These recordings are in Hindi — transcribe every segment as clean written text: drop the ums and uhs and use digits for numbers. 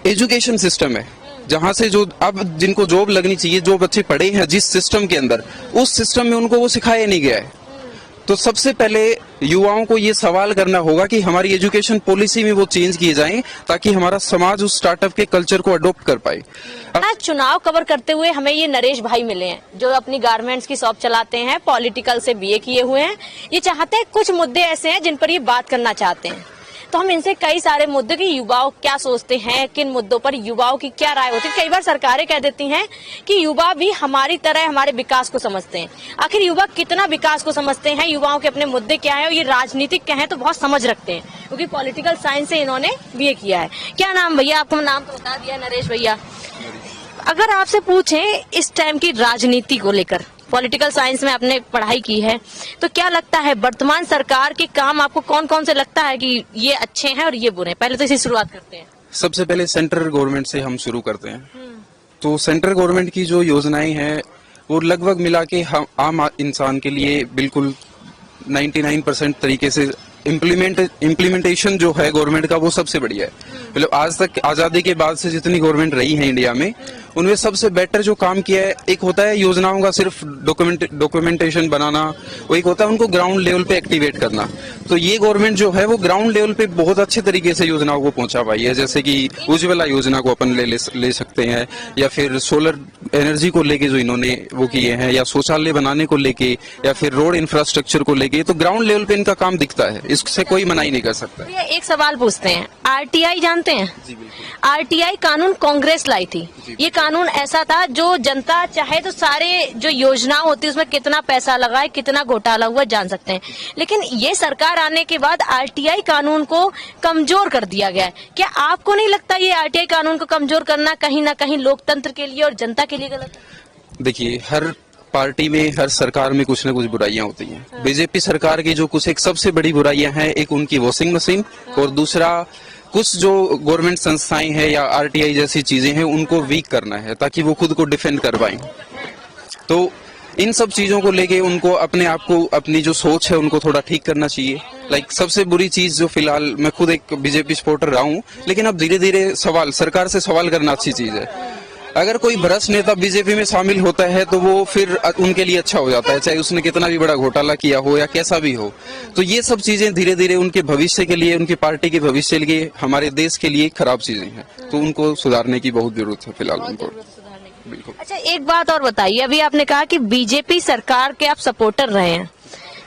एजुकेशन सिस्टम है, जहां से जो अब जिनको जॉब लगनी चाहिए, जो बच्चे पढ़े हैं जिस सिस्टम के अंदर, उस सिस्टम में उनको वो सिखाया नहीं गया है। तो सबसे पहले युवाओं को ये सवाल करना होगा कि हमारी एजुकेशन पॉलिसी में वो चेंज किए जाएं, ताकि हमारा समाज उस स्टार्टअप के कल्चर को अडॉप्ट कर पाए। आज चुनाव कवर करते हुए हमें ये नरेश भाई मिले हैं, जो अपनी गारमेंट्स की शॉप चलाते हैं, पॉलिटिकल से बीए किए हुए हैं। ये चाहते हैं, कुछ मुद्दे ऐसे हैं जिन पर ये बात करना चाहते हैं। तो हम इनसे कई सारे मुद्दे की युवाओं क्या सोचते हैं, किन मुद्दों पर युवाओं की क्या राय होती है। कई बार सरकारें कह देती हैं कि युवा भी हमारी तरह हमारे विकास को समझते हैं। आखिर युवा कितना विकास को समझते हैं, युवाओं के अपने मुद्दे क्या है, और ये राजनीतिक क्या है तो बहुत समझ रखते हैं, क्योंकि पॉलिटिकल साइंस से इन्होंने बीए किया है। क्या नाम भैया? आपको नाम तो बता दिया, नरेश भैया। अगर आपसे पूछें इस टाइम की राजनीति को लेकर, पॉलिटिकल साइंस में आपने पढ़ाई की है, तो क्या लगता है वर्तमान सरकार के काम आपको कौन कौन से लगता है कि ये अच्छे हैं और ये बुरे हैं? पहले तो इसी शुरुआत करते हैं। सबसे पहले सेंट्रल गवर्नमेंट से हम शुरू करते हैं। तो सेंट्रल गवर्नमेंट की जो योजनाएं हैं वो लगभग मिला के आम इंसान के लिए बिल्कुल 99% तरीके से इम्प्लीमेंटेशन जो है गवर्नमेंट का वो सबसे बढ़िया है। मतलब आज तक आजादी के बाद से जितनी गवर्नमेंट रही है इंडिया में, उनमें सबसे बेटर जो काम किया है, एक होता है योजनाओं का सिर्फ डॉक्यूमेंटेशन बनाना, वो एक होता है उनको ग्राउंड लेवल पे एक्टिवेट करना। तो ये गवर्नमेंट जो है वो ग्राउंड लेवल पे बहुत अच्छे तरीके से योजनाओं को पहुंचा पाई है। जैसे कि उज्ज्वला योजना को अपन ले सकते हैं, या फिर सोलर एनर्जी को लेके जो इन्होंने वो किए हैं, या शौचालय बनाने को लेके, या फिर रोड इंफ्रास्ट्रक्चर को लेके। तो ग्राउंड लेवल पे इनका काम दिखता है, इससे कोई मनाही नहीं कर सकता। एक सवाल पूछते हैं, आरटीआई जानते हैं? जी बिल्कुल। आरटीआई कानून कांग्रेस लाई थी। ये कानून ऐसा था जो जनता चाहे तो सारे जो योजना होती है उसमें कितना पैसा लगा है, कितना घोटाला हुआ जान सकते हैं। लेकिन ये सरकार आने के बाद आरटीआई कानून को कमजोर कर दिया गया है। क्या आपको नहीं लगता ये आरटीआई कानून को कमजोर करना कहीं ना कहीं लोकतंत्र के लिए और जनता के लिए गलत है? देखिए, हर पार्टी में, हर सरकार में कुछ न कुछ बुराइयां होती हैं। बीजेपी सरकार की जो कुछ एक सबसे बड़ी बुराइयां हैं, एक उनकी वॉशिंग मशीन, और दूसरा कुछ जो गवर्नमेंट संस्थाएं हैं या आरटीआई जैसी चीजें हैं उनको वीक करना है, ताकि वो खुद को डिफेंड कर पाएं। तो इन सब चीजों को लेके उनको अपने आप को, अपनी जो सोच है उनको थोड़ा ठीक करना चाहिए। लाइक सबसे बुरी चीज जो फिलहाल, मैं खुद एक बीजेपी सपोर्टर रहा हूँ, लेकिन अब धीरे धीरे सरकार से सवाल करना अच्छी चीज है। अगर कोई भ्रष्ट नेता बीजेपी में शामिल होता है तो वो फिर उनके लिए अच्छा हो जाता है, चाहे उसने कितना भी बड़ा घोटाला किया हो या कैसा भी हो। तो ये सब चीजें धीरे धीरे उनके भविष्य के लिए, उनकी पार्टी के भविष्य के लिए, हमारे देश के लिए खराब चीजें हैं। तो उनको सुधारने की बहुत जरूरत है फिलहाल उनको। बिल्कुल। अच्छा, एक बात और बताइए, अभी आपने कहा कि बीजेपी सरकार के आप सपोर्टर रहे हैं,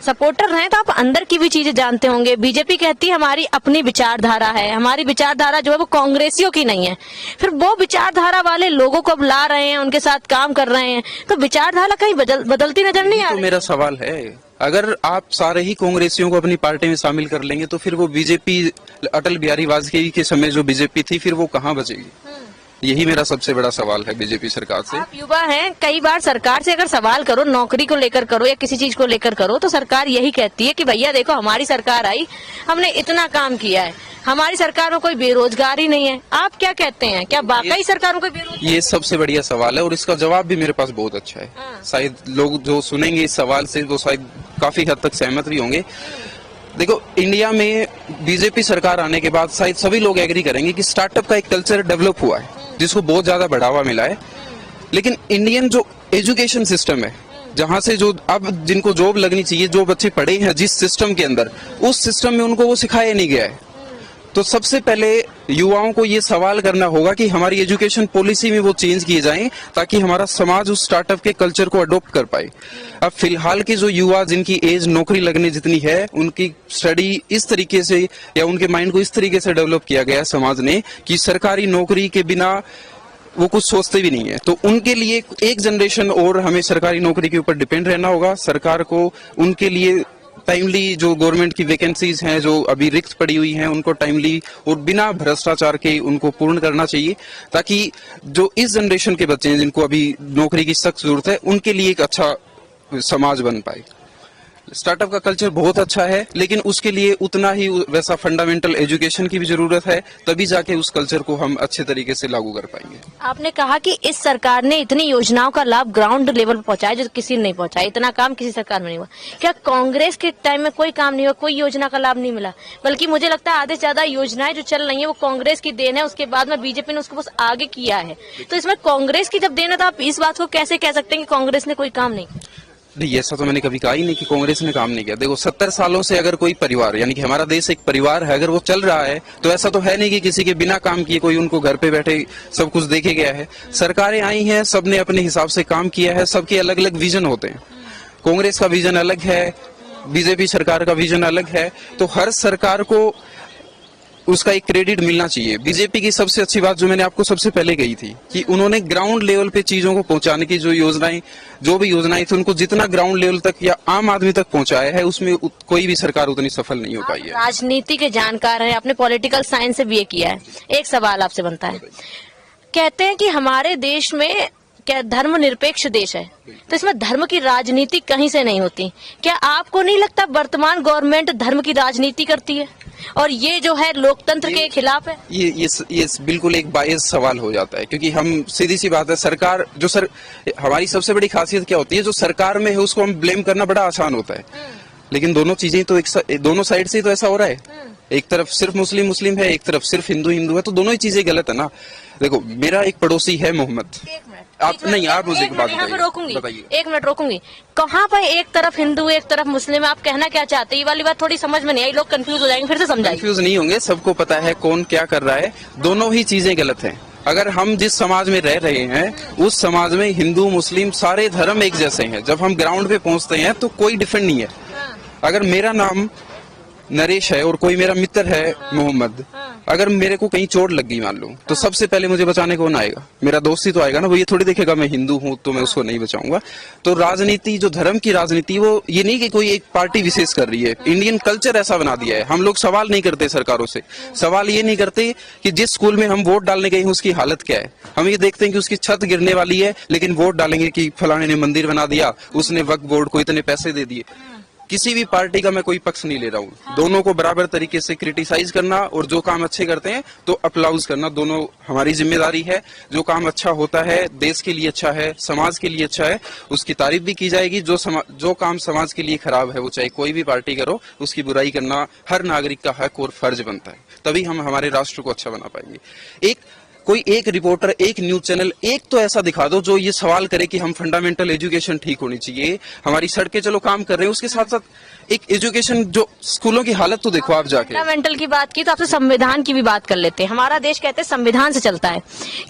तो आप अंदर की भी चीजें जानते होंगे। बीजेपी कहती है हमारी अपनी विचारधारा है, हमारी विचारधारा जो है वो कांग्रेसियों की नहीं है। फिर वो विचारधारा वाले लोगों को अब ला रहे हैं, उनके साथ काम कर रहे हैं, तो विचारधारा कहीं बदलती नजर नहीं आ रही? तो मेरा सवाल है, अगर आप सारे ही कांग्रेसियों को अपनी पार्टी में शामिल कर लेंगे तो फिर वो बीजेपी, अटल बिहारी वाजपेयी के समय जो बीजेपी थी, फिर वो कहाँ बचेगी? यही मेरा सबसे बड़ा सवाल है बीजेपी सरकार से। आप युवा हैं, कई बार सरकार से अगर सवाल करो, नौकरी को लेकर करो या किसी चीज को लेकर करो, तो सरकार यही कहती है कि भैया देखो हमारी सरकार आई, हमने इतना काम किया है, हमारी सरकार में कोई बेरोजगार ही नहीं है। आप क्या कहते हैं, क्या वाकई सरकार में कोई बेरोजगार? ये सबसे बढ़िया सवाल है और इसका जवाब भी मेरे पास बहुत अच्छा है। शायद लोग जो सुनेंगे इस सवाल से वो शायद काफी हद तक सहमत भी होंगे। देखो, इंडिया में बीजेपी सरकार आने के बाद शायद सभी लोग एग्री करेंगे कि स्टार्टअप का एक कल्चर डेवलप हुआ है, जिसको बहुत ज्यादा बढ़ावा मिला है। लेकिन इंडियन जो एजुकेशन सिस्टम है, जहां से जो अब जिनको जॉब लगनी चाहिए, जो बच्चे पढ़े हैं जिस सिस्टम के अंदर, उस सिस्टम में उनको वो सिखाया नहीं गया है। तो सबसे पहले युवाओं को ये सवाल करना होगा कि हमारी एजुकेशन पॉलिसी में वो चेंज किए जाएं, ताकि हमारा समाज उस स्टार्टअप के कल्चर को अडॉप्ट कर पाए। अब फिलहाल के जो युवा जिनकी एज नौकरी लगने जितनी है, उनकी स्टडी इस तरीके से या उनके माइंड को इस तरीके से डेवलप किया गया है समाज ने कि सरकारी नौकरी के बिना वो कुछ सोचते भी नहीं है। तो उनके लिए एक जनरेशन और हमें सरकारी नौकरी के ऊपर डिपेंड रहना होगा। सरकार को उनके लिए टाइमली जो गवर्नमेंट की वैकेंसीज हैं जो अभी रिक्त पड़ी हुई हैं, उनको टाइमली और बिना भ्रष्टाचार के उनको पूर्ण करना चाहिए, ताकि जो इस जनरेशन के बच्चे हैं जिनको अभी नौकरी की सख्त जरूरत है, उनके लिए एक अच्छा समाज बन पाए। स्टार्टअप का कल्चर बहुत अच्छा है, लेकिन उसके लिए उतना ही वैसा फंडामेंटल एजुकेशन की भी जरूरत है, तभी जाके उस कल्चर को हम अच्छे तरीके से लागू कर पाएंगे। आपने कहा कि इस सरकार ने इतनी योजनाओं का लाभ ग्राउंड लेवल पर पहुंचाया जो किसी ने नहीं पहुंचाया, इतना काम किसी सरकार में नहीं हुआ। क्या कांग्रेस के टाइम में कोई काम नहीं हुआ, कोई योजना का लाभ नहीं मिला? बल्कि मुझे लगता है आधे से ज्यादा योजनाएं जो चल रही है वो कांग्रेस की देन है, उसके बाद में बीजेपी ने उसको बस आगे किया है। तो इसमें कांग्रेस की जब देन है तो आप इस बात को कैसे कह सकते हैं कि कांग्रेस ने कोई काम नहीं किया? नहीं, ऐसा तो मैंने कभी कहा ही नहीं कि कांग्रेस ने काम नहीं किया। देखो 70 सालों से अगर कोई परिवार, यानी कि हमारा देश एक परिवार है, अगर वो चल रहा है तो ऐसा तो है नहीं कि किसी के बिना काम किए कोई उनको घर पे बैठे सब कुछ देखे गया है। सरकारें आई हैं, सबने अपने हिसाब से काम किया है, सबके अलग अलग विजन होते हैं। कांग्रेस का विजन अलग है, बीजेपी सरकार का विजन अलग है, तो हर सरकार को उसका एक क्रेडिट मिलना चाहिए। बीजेपी की सबसे अच्छी बात जो मैंने आपको सबसे पहले कही थी कि उन्होंने ग्राउंड लेवल पे चीजों को पहुंचाने की जो भी योजनाएं थी, उनको जितना ग्राउंड लेवल तक या आम आदमी तक पहुंचाया है, उसमें कोई भी सरकार उतनी सफल नहीं हो पाई है। राजनीति के जानकार हैं, आपने पॉलिटिकल साइंस से बीए किया है। एक सवाल आपसे बनता है, कहते हैं कि हमारे देश में क्या धर्मनिरपेक्ष देश है, तो इसमें धर्म की राजनीति कहीं से नहीं होती। क्या आपको नहीं लगता वर्तमान गवर्नमेंट धर्म की राजनीति करती है और ये जो है लोकतंत्र के खिलाफ है? ये बिल्कुल एक बायस सवाल हो जाता है, क्योंकि हम सीधी सी बात है, सरकार हमारी सबसे बड़ी खासियत क्या होती है, जो सरकार में है उसको हम ब्लेम करना बड़ा आसान होता है, लेकिन दोनों चीजें तो दोनों साइड से तो ऐसा हो रहा है। एक तरफ सिर्फ मुस्लिम है, एक तरफ सिर्फ हिंदू है, तो दोनों ही चीजें गलत है ना। देखो मेरा एक पड़ोसी है मोहम्मद, आप मुझे एक बात बताइए। एक मिनट रोकूंगी। कहाँ पर एक तरफ हिंदू एक तरफ मुस्लिम है, आप कहना क्या चाहते हैं? ये वाली बात थोड़ी समझ में नहीं आई, लोग कंफ्यूज हो जाएंगे, फिर से समझाइए। कंफ्यूज नहीं होंगे, सबको पता है कौन क्या कर रहा है, दोनों ही चीजें गलत हैं। अगर हम जिस समाज में रह रहे हैं उस समाज में हिंदू मुस्लिम सारे धर्म एक जैसे हैं। जब हम ग्राउंड पे पहुंचते हैं तो कोई डिफरेंट नहीं है। अगर मेरा नाम नरेश है और कोई मेरा मित्र है मोहम्मद, अगर मेरे को कहीं चोट लग गई मान लो, तो सबसे पहले मुझे बचाने कौन आएगा? मेरा दोस्त ही तो आएगा ना। वो ये थोड़ी देखेगा मैं हिंदू हूँ तो मैं उसको नहीं बचाऊंगा। तो राजनीति, जो धर्म की राजनीति, वो ये नहीं कि कोई एक पार्टी विशेष कर रही है। इंडियन कल्चर ऐसा बना दिया है, हम लोग सवाल नहीं करते सरकारों से। सवाल ये नहीं करते कि जिस स्कूल में हम वोट डालने गए हैं उसकी हालत क्या है। हम ये देखते हैं कि उसकी छत गिरने वाली है, लेकिन वोट डालेंगे कि फलाने ने मंदिर बना दिया, उसने वक्फ बोर्ड को इतने पैसे दे दिए। किसी भी पार्टी का मैं कोई पक्ष नहीं ले रहा हूँ, दोनों को बराबर तरीके से क्रिटिसाइज करना और जो काम अच्छे करते हैं तो अप्लाउज करना, दोनों हमारी जिम्मेदारी है। जो काम अच्छा होता है, देश के लिए अच्छा है, समाज के लिए अच्छा है, उसकी तारीफ भी की जाएगी। जो काम समाज के लिए खराब है, वो चाहे कोई भी पार्टी करो, उसकी बुराई करना हर नागरिक का हक और फर्ज बनता है। तभी हम हमारे राष्ट्र को अच्छा बना पाएंगे। कोई एक रिपोर्टर, एक न्यूज चैनल, एक तो ऐसा दिखा दो जो ये सवाल करे कि हम फंडामेंटल एजुकेशन ठीक होनी चाहिए, हमारी सड़कें चलो काम कर रहे हैं, उसके साथ साथ एक एजुकेशन, जो स्कूलों की हालत तो देखो आप जाके। फंडामेंटल की बात की तो आपसे संविधान की भी बात कर लेते हैं। हमारा देश कहते हैं संविधान से चलता है।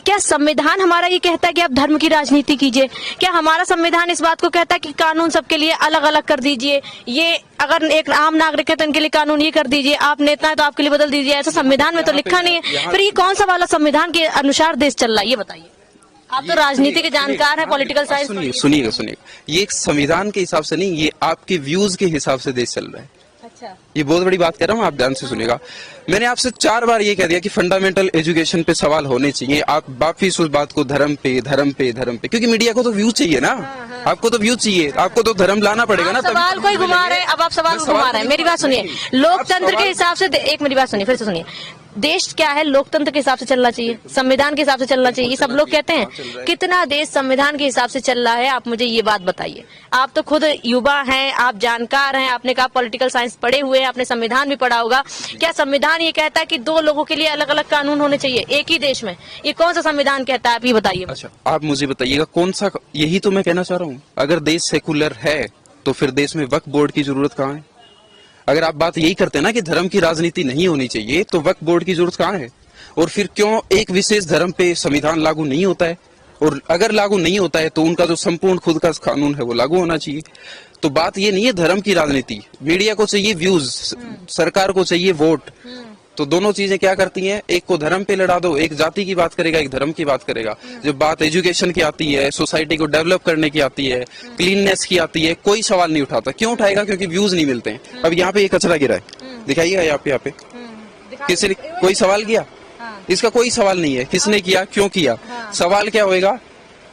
क्या संविधान हमारा ये कहता है कि आप धर्म की राजनीति कीजिए? क्या हमारा संविधान इस बात को कहता है कि कानून सबके लिए अलग अलग कर दीजिए? ये अगर एक आम नागरिक है तो इनके लिए कानून ये कर दीजिए, आप नेता है तो आपके लिए बदल दीजिए, ऐसा संविधान में तो लिखा नहीं है। फिर ये कौन सा वाला संविधान के अनुसार देश चल रहा है, ये बताइए। आप तो राजनीति के जानकार हैं, पॉलिटिकल साइंस। सुनिएगा, ये एक संविधान के हिसाब से नहीं, ये आपके व्यूज के हिसाब से देश चल रहा है। अच्छा, ये बहुत बड़ी बात कह रहा हूँ, आप ध्यान से सुनिएगा। मैंने आपसे 4 बार ये कह दिया कि फंडामेंटल एजुकेशन पे सवाल होने चाहिए। आप वापिस उस बात को धर्म पे, क्योंकि मीडिया को तो व्यू चाहिए ना। आपको तो व्यू चाहिए, आपको तो धर्म लाना पड़ेगा ना। सवाल कोई घुमा रहे हैं, अब आप सवाल घुमा रहे हैं। मेरी बात सुनिए, लोकतंत्र के हिसाब से, एक मेरी बात सुनिए, फिर से सुनिए। देश क्या है, लोकतंत्र के हिसाब से चलना चाहिए, संविधान के हिसाब से चलना चाहिए, ये सब लोग कहते हैं। कितना देश संविधान के हिसाब से चल रहा है, आप मुझे ये बात बताइए। आप तो खुद युवा हैं, आप जानकार हैं, आपने कहा पॉलिटिकल साइंस पढ़े हुए हैं, आपने संविधान भी पढ़ा होगा। क्या संविधान ये कहता है कि 2 लोगों के लिए अलग अलग कानून होने चाहिए एक ही देश में? ये कौन सा संविधान कहता है, आप ये बताइए। अच्छा, आप मुझे बताइएगा कौन सा। यही तो मैं कहना चाह रहा हूँ, अगर देश सेकुलर है तो फिर देश में वक्फ बोर्ड की जरूरत कहाँ है? अगर आप बात यही करते हैं ना कि धर्म की राजनीति नहीं होनी चाहिए, तो वक्फ बोर्ड की जरूरत कहाँ है? और फिर क्यों एक विशेष धर्म पे संविधान लागू नहीं होता है? और अगर लागू नहीं होता है तो उनका जो संपूर्ण खुद का कानून है वो लागू होना चाहिए। तो बात ये नहीं है धर्म की राजनीति। मीडिया को चाहिए व्यूज, सरकार को चाहिए वोट। तो दोनों चीजें क्या करती हैं, एक को धर्म पे लड़ा दो, एक जाति की बात करेगा, एक धर्म की बात करेगा। जब बात एजुकेशन की आती है, सोसाइटी को डेवलप करने की आती है, क्लीननेस की आती है, कोई सवाल नहीं उठाता। क्यों उठाएगा? क्योंकि व्यूज नहीं मिलते हैं। अब यहाँ पे ये कचरा गिरा है, दिखाइएगा यहाँ पे किसी ने कोई सवाल किया? इसका कोई सवाल नहीं है, किसने किया, क्यों किया। सवाल क्या होएगा,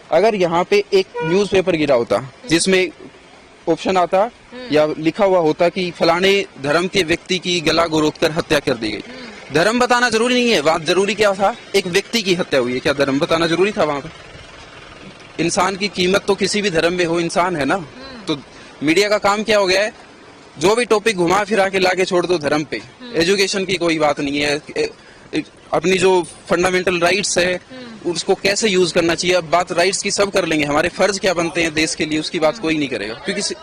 अगर यहाँ पे एक न्यूज़पेपर गिरा होता जिसमें ऑप्शन आता या लिखा हुआ होता कि फलाने धर्म के व्यक्ति की गला गोरोद कर हत्या कर दी गई। धर्म बताना जरूरी नहीं है, बात जरूरी क्या था, एक व्यक्ति की हत्या हुई है, क्या धर्म बताना जरूरी था वहां पर? इंसान की कीमत तो किसी भी धर्म में हो, इंसान है ना। तो मीडिया का काम क्या हो गया है, जो भी टॉपिक घुमा फिरा के लाके छोड़ दो धर्म पे। एजुकेशन की कोई बात नहीं है, अपनी जो फंडामेंटल राइट्स है उसको कैसे यूज करना चाहिए। अब बात राइट्स की सब कर लेंगे, हमारे फर्ज क्या बनते हैं देश के लिए उसकी बात कोई नहीं करेगा, क्योंकि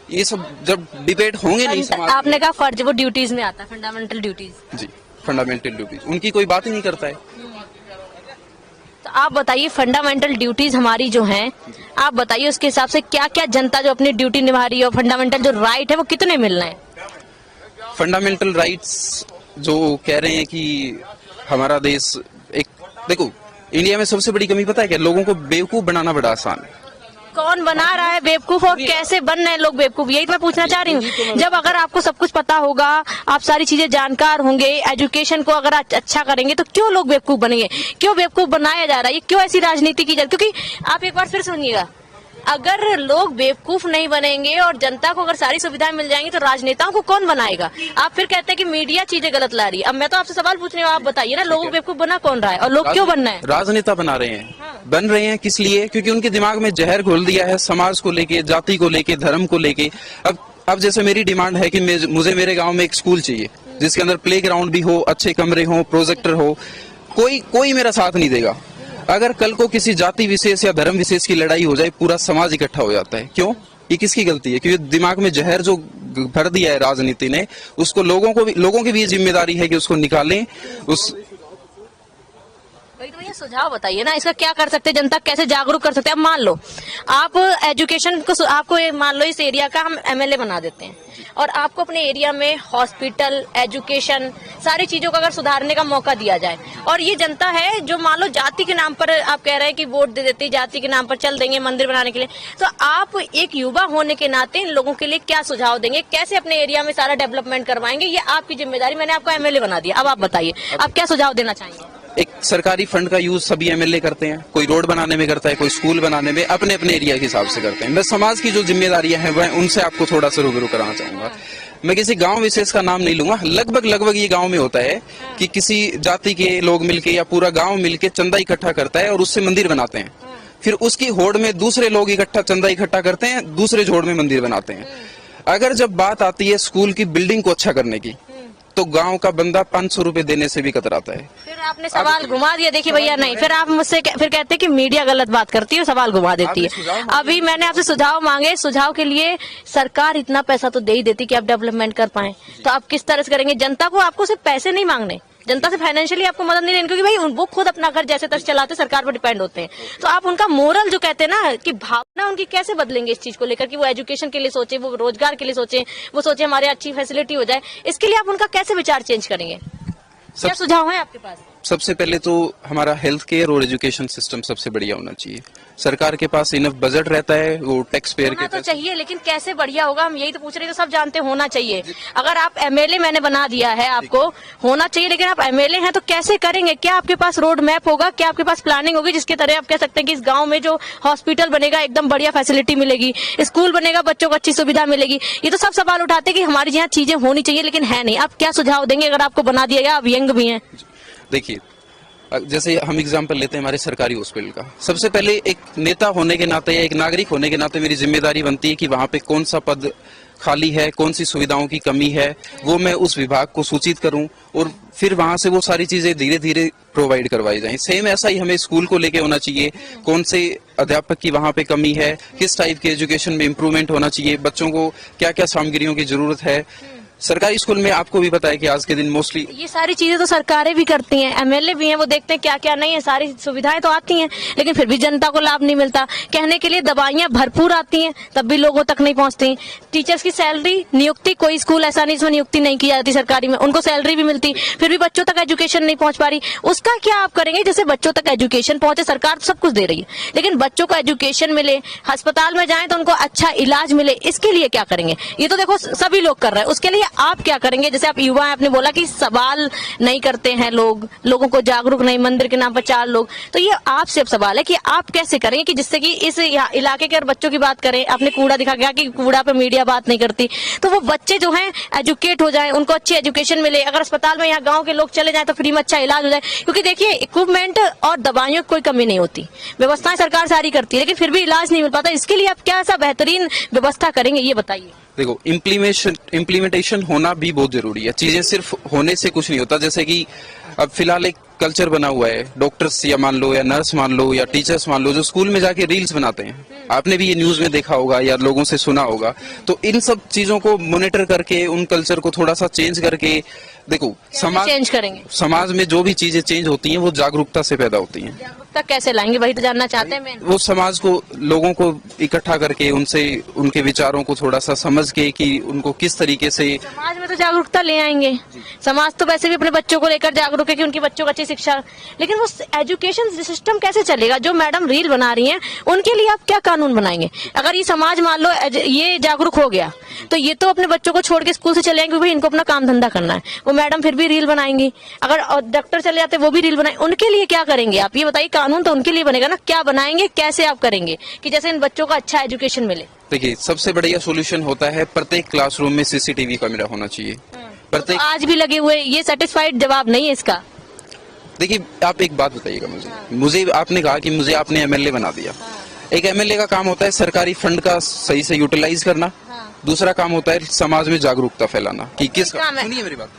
ये सब जब डिबेट होंगे नहीं समाज। आपने कहा फर्ज, वो ड्यूटीज में आता है, फंडामेंटल ड्यूटीज। जी, फंडामेंटल ड्यूटीज उनकी कोई बात ही नहीं करता है। तो आप बताइए फंडामेंटल ड्यूटीज हमारी जो हैं, आप बताइए उसके हिसाब से क्या क्या जनता जो अपनी ड्यूटी निभा रही है और फंडामेंटल जो राइट है वो कितने मिल रहे हैं? फंडामेंटल राइट्स जो कह रहे हैं कि हमारा देश एक, देखो इंडिया में सबसे बड़ी कमी पता है क्या, लोगों को बेवकूफ बनाना बड़ा आसान है। कौन बना रहा है बेवकूफ और कैसे बन रहे हैं लोग बेवकूफ, यही तो मैं पूछना चाह रही हूँ। जब अगर आपको सब कुछ पता होगा, आप सारी चीजें जानकार होंगे, एजुकेशन को अगर अच्छा करेंगे तो क्यों लोग बेवकूफ बनेंगे, क्यों बेवकूफ बनाया जा रहा है, ये क्यों ऐसी राजनीति की जाती? क्योंकि आप एक बार फिर सुनिएगा, अगर लोग बेवकूफ नहीं बनेंगे और जनता को अगर सारी सुविधाएं मिल जाएंगी तो राजनेताओं को कौन बनाएगा? आप फिर कहते हैं कि मीडिया चीजें गलत ला रही है। अब मैं तो आपसे सवाल पूछ रही हूँ, आप बताइए ना, लोगों को बेवकूफ बना कौन रहा है और लोग क्यों बन रहे हैं? राजनेता बना रहे हैं। बन रहे हैं किस लिए? क्योंकि उनके दिमाग में जहर घोल दिया है समाज को लेके, जाति को लेके, धर्म को लेके। अब जैसे मेरी डिमांड है कि मुझे मेरे गाँव में एक स्कूल चाहिए जिसके अंदर प्ले ग्राउंड भी हो, अच्छे कमरे हो, प्रोजेक्टर हो, कोई मेरा साथ नहीं देगा। अगर कल को किसी जाति विशेष या धर्म विशेष की लड़ाई हो जाए, पूरा समाज इकट्ठा हो जाता है। क्यों? ये किसकी गलती है? क्योंकि दिमाग में जहर जो भर दिया है राजनीति ने, उसको लोगों की भी जिम्मेदारी है कि उसको निकालें। तो ये सुझाव बताइए ना, इसका क्या कर सकते हैं, जनता कैसे जागरूक कर सकते हैं? अब मान लो आप एजुकेशन को, आपको मान लो इस एरिया का हम एमएलए बना देते हैं और आपको अपने एरिया में हॉस्पिटल, एजुकेशन, सारी चीजों का अगर सुधारने का मौका दिया जाए, और ये जनता है जो मान लो जाति के नाम पर आप कह रहे हैं कि वोट दे देती, जाति के नाम पर चल देंगे मंदिर बनाने के लिए, तो आप एक युवा होने के नाते इन लोगों के लिए क्या सुझाव देंगे, कैसे अपने एरिया में सारा डेवलपमेंट करवाएंगे? ये आपकी जिम्मेदारी, मैंने आपको एमएलए बना दिया, अब आप बताइए आप क्या सुझाव देना चाहेंगे? एक सरकारी फंड का यूज सभी एमएलए करते हैं, कोई रोड बनाने में करता है, कोई स्कूल बनाने में, अपने अपने एरिया के हिसाब से करते हैं। मैं समाज की जो जिम्मेदारियां हैं वह उनसे आपको थोड़ा सा रूबरू कराना चाहूंगा। मैं किसी गांव विशेष का नाम नहीं लूंगा, लगभग ये गांव में होता है कि किसी जाति के लोग मिलके या पूरा गांव मिलके चंदा इकट्ठा करता है और उससे मंदिर बनाते हैं। फिर उसकी होड़ में दूसरे लोग चंदा इकट्ठा करते हैं, दूसरे जोड़ में मंदिर बनाते हैं। अगर जब बात आती है स्कूल की बिल्डिंग को अच्छा करने की, तो गांव का बंदा 500 रुपए देने से भी कतराता है। फिर आपने सवाल घुमा दिया, देखिए भैया, नहीं, फिर आप मुझसे फिर कहते हैं कि मीडिया गलत बात करती है, सवाल घुमा देती है। अभी मैंने आपसे सुझाव मांगे, सुझाव के लिए सरकार इतना पैसा तो दे ही देती कि आप डेवलपमेंट कर पाए, तो आप किस तरह से करेंगे? जनता को, आपको सिर्फ पैसे नहीं मांगने, जनता से फाइनेंशियली आपको मदद नहीं लेनी, क्योंकि भाई वो खुद अपना घर जैसे तैसे चलाते, सरकार पर डिपेंड होते हैं। तो आप उनका मोरल जो कहते हैं ना कि भावना उनकी कैसे बदलेंगे इस चीज को लेकर कि वो एजुकेशन के लिए सोचे, वो रोजगार के लिए सोचे, वो सोचे हमारे अच्छी फैसिलिटी हो जाए, इसके लिए आप उनका कैसे विचार चेंज करेंगे? क्या सुझाव है आपके पास? सबसे पहले तो हमारा हेल्थ केयर और एजुकेशन सिस्टम सबसे बढ़िया होना चाहिए। सरकार के पास इनफ बजट रहता है, वो टैक्स पेयर के तो चाहिए, लेकिन कैसे बढ़िया होगा, हम यही तो पूछ रहे हैं। तो सब जानते होना चाहिए। अगर आप एमएलए मैंने बना दिया है, आपको होना चाहिए, लेकिन आप एमएलए हैं तो कैसे करेंगे? क्या आपके पास रोड मैप होगा, क्या आपके पास प्लानिंग होगी जिसके तरह आप कह सकते हैं कि इस गांव में जो हॉस्पिटल बनेगा एकदम बढ़िया फैसिलिटी मिलेगी, स्कूल बनेगा बच्चों को अच्छी सुविधा मिलेगी? ये तो सब सवाल उठाते हैं कि हमारी यहाँ चीजें होनी चाहिए, लेकिन है नहीं। आप क्या सुझाव देंगे अगर आपको बना दिया गया? आप यंग भी हैं। देखिए, जैसे हम एग्जांपल लेते हैं हमारे सरकारी हॉस्पिटल का, सबसे पहले एक नेता होने के नाते या एक नागरिक होने के नाते मेरी जिम्मेदारी बनती है कि वहां पे कौन सा पद खाली है, कौन सी सुविधाओं की कमी है, वो मैं उस विभाग को सूचित करूं और फिर वहां से वो सारी चीजें धीरे धीरे प्रोवाइड करवाई जाएं। सेम ऐसा ही हमें स्कूल को लेके होना चाहिए, कौन से अध्यापक की वहां पे कमी है, किस टाइप के एजुकेशन में इम्प्रूवमेंट होना चाहिए, बच्चों को क्या क्या सामग्रियों की जरूरत है। सरकारी स्कूल में आपको भी पता है कि आज के दिन मोस्टली ये सारी चीजें तो सरकारें भी करती हैं, एमएलए भी हैं, वो देखते हैं क्या क्या नहीं है, सारी सुविधाएं तो आती हैं, लेकिन फिर भी जनता को लाभ नहीं मिलता। कहने के लिए दवाइयां भरपूर आती हैं, तब भी लोगों तक नहीं पहुंचती। टीचर्स की सैलरी, नियुक्ति, कोई स्कूल ऐसा नहीं जिसमें नियुक्ति नहीं की जाती सरकारी में, उनको सैलरी भी मिलती, फिर भी बच्चों तक एजुकेशन नहीं पहुंच पा रही। उसका क्या आप करेंगे? जैसे बच्चों तक एजुकेशन पहुंचे, सरकार तो सब कुछ दे रही है, लेकिन बच्चों को एजुकेशन मिले, अस्पताल में जाए तो उनको अच्छा इलाज मिले, इसके लिए क्या करेंगे? ये तो देखो सभी लोग कर रहे हैं, उसके लिए आप क्या करेंगे? जैसे आप युवा हैं, आपने बोला कि सवाल नहीं करते हैं लोगों को जागरूक नहीं, मंदिर के नाम पर 4 लोग, तो ये आपसे अब सवाल है कि आप कैसे करेंगे कि जिससे कि इस इलाके के अगर बच्चों की बात करें, आपने कूड़ा दिखा गया कि कूड़ा पे मीडिया बात नहीं करती, तो वो बच्चे जो हैं एजुकेट हो जाएं, उनको अच्छी एजुकेशन मिले, अगर अस्पताल में यहाँ गाँव के लोग चले जाए तो फ्री में अच्छा इलाज हो जाए। क्योंकि देखिए इक्विपमेंट और दवाइयों की कोई कमी नहीं होती, व्यवस्थाएं सरकार सारी करती है, लेकिन फिर भी इलाज नहीं मिल पाता। इसके लिए आप क्या ऐसा बेहतरीन व्यवस्था करेंगे, ये बताइए। देखो, इम्प्लीमेंटेशन होना भी बहुत जरूरी है। चीजें सिर्फ होने से कुछ नहीं होता। जैसे कि अब फिलहाल एक कल्चर बना हुआ है, डॉक्टर्स या मान लो, या नर्स मान लो, या टीचर्स मान लो, जो स्कूल में जाके रील्स बनाते हैं। आपने भी ये न्यूज में देखा होगा या लोगों से सुना होगा। तो इन सब चीजों को मॉनिटर करके, उन कल्चर को थोड़ा सा चेंज करके, देखो चेंज करेंगे, समाज में जो भी चीजें चेंज होती हैं वो जागरूकता से पैदा होती हैं। जागरूकता कैसे लाएंगे, वही तो जानना चाहते हैं मैं। वो समाज को, लोगों को इकट्ठा करके, उनसे उनके विचारों को थोड़ा सा समझ के कि उनको किस तरीके से समाज में तो जागरूकता ले आएंगे। समाज तो वैसे भी अपने बच्चों को लेकर जागरूक है कि उनके बच्चों को अच्छी शिक्षा, लेकिन वो एजुकेशन सिस्टम कैसे चलेगा? जो मैडम रील बना रही हैं उनके लिए आप क्या कानून बनाएंगे? अगर ये समाज मान लो ये जागरूक हो गया तो ये तो अपने बच्चों को छोड़ के स्कूल से चले आएंगे, भाई इनको अपना काम धंधा करना है। वो मैडम फिर भी रील बनाएंगी। अगर डॉक्टर चले जाते वो भी रील बनाए, उनके लिए क्या करेंगे आप? ये बताइए, कानून तो उनके लिए बनेगा ना, क्या बनाएंगे, कैसे आप करेंगे कि जैसे इन बच्चों को अच्छा एजुकेशन मिले? देखिए, सबसे बढ़िया सोल्यूशन होता है प्रत्येक क्लासरूम में सीसीटीवी कैमरा होना चाहिए। प्रत्येक, तो आज भी लगे हुए, ये सेटिस्फाइड जवाब नहीं है इसका। देखिए, आप एक बात बताइएगा मुझे आपने कहा कि मुझे आपने एमएलए बना दिया। एक एमएलए का काम होता है सरकारी फंड का सही से यूटिलाइज करना। दूसरा काम होता है समाज में जागरूकता फैलाना कि किस, सुनिए मेरी बात।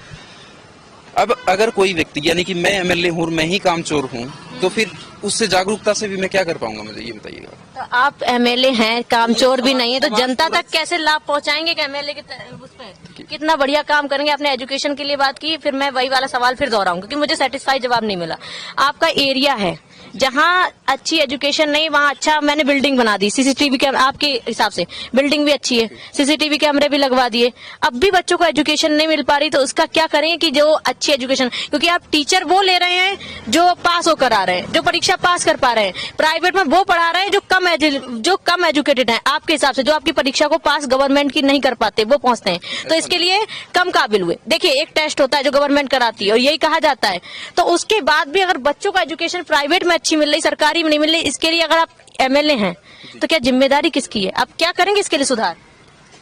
अब अगर कोई व्यक्ति, यानी कि मैं एमएलए हूँ, मैं ही कामचोर हूँ, तो फिर उससे जागरूकता से भी मैं क्या कर पाऊंगा? मुझे ये बताइएगा। तो आप एमएलए हैं, कामचोर भी नहीं है, तो जनता तक कैसे लाभ पहुंचाएंगे कि एमएलए के उस पे कितना बढ़िया काम करेंगे? आपने एजुकेशन के लिए बात की, फिर मैं वही वाला सवाल फिर दोहराऊंगा क्योंकि मुझे सेटिस्फाई जवाब नहीं मिला। आपका एरिया है जहाँ अच्छी एजुकेशन नहीं, वहाँ अच्छा मैंने बिल्डिंग बना दी, सीसीटीवी कैमरा, आपके हिसाब से बिल्डिंग भी अच्छी है, सीसीटीवी कैमरे भी लगवा दिए, अब भी बच्चों को एजुकेशन नहीं मिल पा रही, तो उसका क्या करेंगे कि जो अच्छी एजुकेशन, क्योंकि आप टीचर वो ले रहे हैं जो पास होकर आ रहे हैं, जो परीक्षा पास कर पा रहे हैं, प्राइवेट में वो पढ़ा रहे हैं जो कम एजुकेटेड है आपके हिसाब से, जो आपकी परीक्षा को पास गवर्नमेंट की नहीं कर पाते वो पहुंचते हैं, तो इसके लिए कम काबिल हुए। देखिए, एक टेस्ट होता है जो गवर्नमेंट कराती है और यही कहा जाता है, तो उसके बाद भी अगर बच्चों को एजुकेशन प्राइवेट में अच्छी मिल रही, सरकारी में नहीं मिल रही, इसके लिए अगर आप एमएलए हैं तो क्या जिम्मेदारी किसकी है? आप क्या करेंगे इसके लिए सुधार?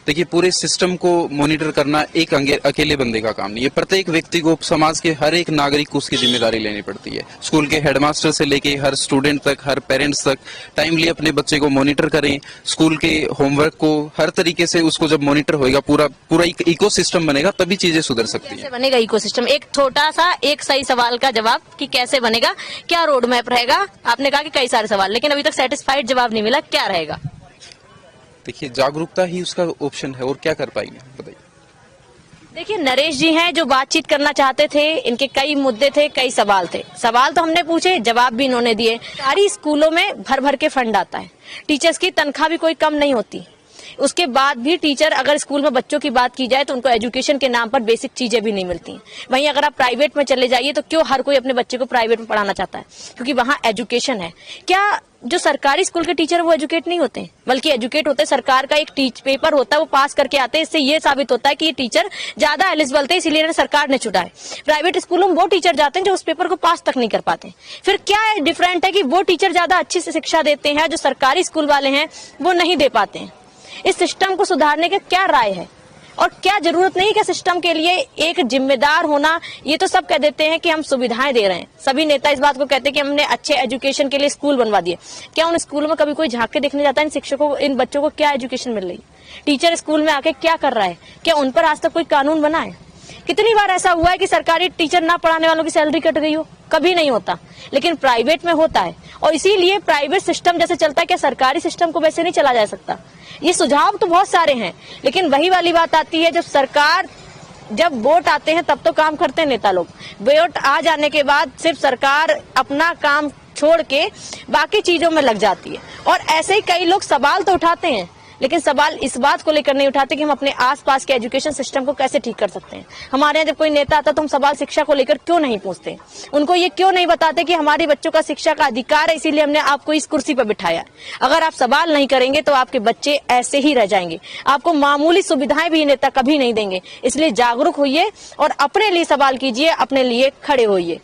देखिए, पूरे सिस्टम को मॉनिटर करना एक अकेले बंदे का काम नहीं है। प्रत्येक व्यक्ति को, समाज के हर एक नागरिक को उसकी जिम्मेदारी लेनी पड़ती है। स्कूल के हेडमास्टर से लेके हर स्टूडेंट तक, हर पेरेंट्स तक टाइमली अपने बच्चे को मॉनिटर करें। स्कूल के होमवर्क को हर तरीके से उसको जब मॉनिटर होएगा, पूरा इकोसिस्टम बनेगा, तभी चीजें सुधर सकती है। कैसे बनेगा इकोसिस्टम? एक छोटा सा एक सही सवाल का जवाब कि कैसे बनेगा, क्या रोड मैप रहेगा? आपने कहा कि कई सारे सवाल, लेकिन अभी तक सेटिस्फाइड जवाब नहीं मिला, क्या रहेगा? देखिए, जागरूकता ही उसका ऑप्शन है, और क्या कर पाएंगे बताइए। देखिए, नरेश जी हैं जो बातचीत करना चाहते थे, इनके कई मुद्दे थे, कई सवाल थे, सवाल तो हमने पूछे, जवाब भी इन्होंने दिए। सारी स्कूलों में भर भर के फंड आता है, टीचर्स की तनख्वाह भी कोई कम नहीं होती, उसके बाद भी टीचर, अगर स्कूल में बच्चों की बात की जाए तो उनको एजुकेशन के नाम पर बेसिक चीजें भी नहीं मिलती। वहीं अगर आप प्राइवेट में चले जाइए तो क्यों हर कोई अपने बच्चे को प्राइवेट में पढ़ाना चाहता है? क्योंकि वहां एजुकेशन है। क्या जो सरकारी स्कूल के टीचर वो एजुकेट नहीं होते, बल्कि एजुकेट होते, सरकार का एक पेपर होता है वो पास करके आते हैं, इससे ये साबित होता है कि ये टीचर ज्यादा एलिजिबल थे, इसीलिए सरकार ने चुना है। प्राइवेट स्कूलों में वो टीचर जाते हैं जो उस पेपर को पास तक नहीं कर पाते। फिर क्या डिफरेंट है कि वो टीचर ज्यादा अच्छी से शिक्षा देते हैं, जो सरकारी स्कूल वाले हैं वो नहीं दे पाते हैं। इस सिस्टम को सुधारने का क्या राय है और क्या जरूरत नहीं क्या सिस्टम के लिए एक जिम्मेदार होना? ये तो सब कह देते हैं कि हम सुविधाएं दे रहे हैं, सभी नेता इस बात को कहते हैं कि हमने अच्छे एजुकेशन के लिए स्कूल बनवा दिए। क्या उन स्कूलों में कभी कोई झांक के देखने जाता है इन शिक्षकों को, इन बच्चों को क्या एजुकेशन मिल रही? टीचर स्कूल में आके क्या कर रहा है? क्या उन पर आज तक कोई कानून बना है? कितनी बार ऐसा हुआ है कि सरकारी टीचर ना पढ़ाने वालों की सैलरी कट गई हो? कभी नहीं होता, लेकिन प्राइवेट में होता है। और इसीलिए प्राइवेट सिस्टम जैसे चलता है, क्या सरकारी सिस्टम को वैसे नहीं चला जा सकता? ये सुझाव तो बहुत सारे हैं, लेकिन वही वाली बात आती है, जब वोट आते हैं तब तो काम करते हैं नेता लोग, वोट आ जाने के बाद सिर्फ सरकार अपना काम छोड़ के बाकी चीजों में लग जाती है। और ऐसे ही कई लोग सवाल तो उठाते हैं, लेकिन सवाल इस बात को लेकर नहीं उठाते कि हम अपने आसपास के एजुकेशन सिस्टम को कैसे ठीक कर सकते हैं। हमारे यहाँ जब कोई नेता आता तो हम सवाल शिक्षा को लेकर क्यों नहीं पूछते, उनको ये क्यों नहीं बताते कि हमारे बच्चों का शिक्षा का अधिकार है, इसीलिए हमने आपको इस कुर्सी पर बिठाया। अगर आप सवाल नहीं करेंगे तो आपके बच्चे ऐसे ही रह जाएंगे, आपको मामूली सुविधाएं भी नेता कभी नहीं देंगे। इसलिए जागरूक होइए और अपने लिए सवाल कीजिए, अपने लिए खड़े होइए।